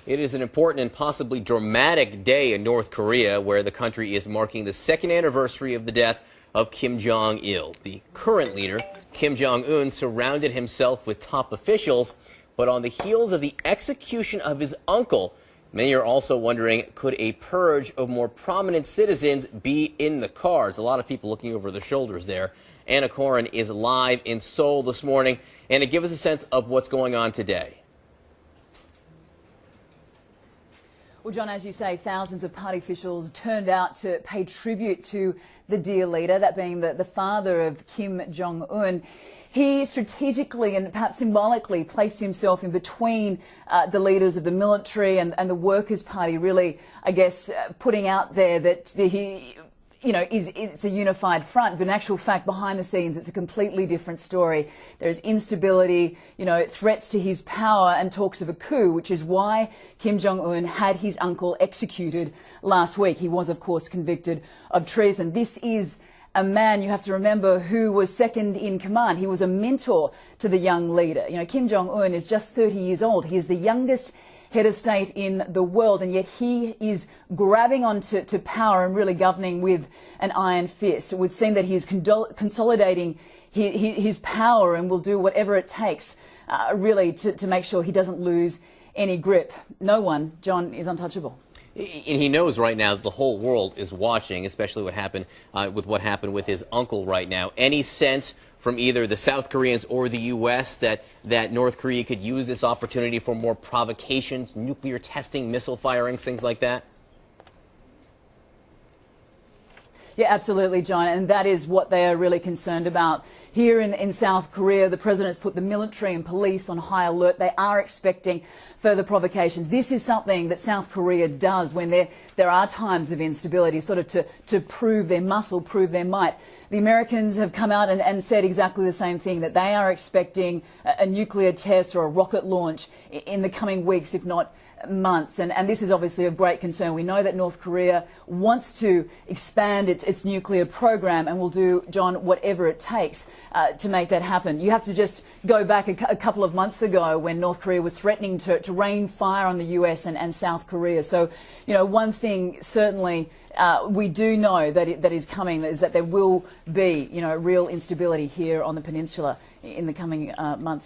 It is an important and possibly dramatic day in North Korea, where the country is marking the second anniversary of the death of Kim Jong Il. The current leader, Kim Jong Un, surrounded himself with top officials, but on the heels of the execution of his uncle, many are also wondering, could a purge of more prominent citizens be in the cards? A lot of people looking over their shoulders there. Anna Coren is live in Seoul this morning. Anna, give us a sense of what's going on today. Well, John, as you say, thousands of party officials turned out to pay tribute to the dear leader, that being the father of Kim Jong Un. He strategically and perhaps symbolically placed himself in between the leaders of the military and the Workers' Party, really, I guess, putting out there that it's a unified front, but in actual fact, behind the scenes, it's a completely different story. There's instability, threats to his power and talks of a coup, which is why Kim Jong Un had his uncle executed last week. He was, of course, convicted of treason. This is a man, you have to remember, who was second in command. He was a mentor to the young leader. Kim Jong Un is just 30 years old. He is the youngest head of state in the world, and yet he is grabbing onto power and really governing with an iron fist. It would seem that he is consolidating his power and will do whatever it takes, really, to make sure he doesn't lose any grip. No one, John, is untouchable. And he knows right now that the whole world is watching, especially what happened with his uncle right now. Any sense from either the South Koreans or the U.S. that North Korea could use this opportunity for more provocations, nuclear testing, missile firings, things like that? Yeah, absolutely, John, and that is what they are really concerned about. Here in South Korea, the president's put the military and police on high alert. They are expecting further provocations. This is something that South Korea does when there are times of instability, sort of to prove their muscle, prove their might. The Americans have come out and said exactly the same thing, that they are expecting a nuclear test or a rocket launch in the coming weeks, if not months, and this is obviously of great concern. We know that North Korea wants to expand its nuclear program and will do, John, whatever it takes to make that happen. You have to just go back a couple of months ago when North Korea was threatening to rain fire on the US and South Korea. So, one thing certainly we do know that is coming is that there will be, real instability here on the peninsula in the coming months.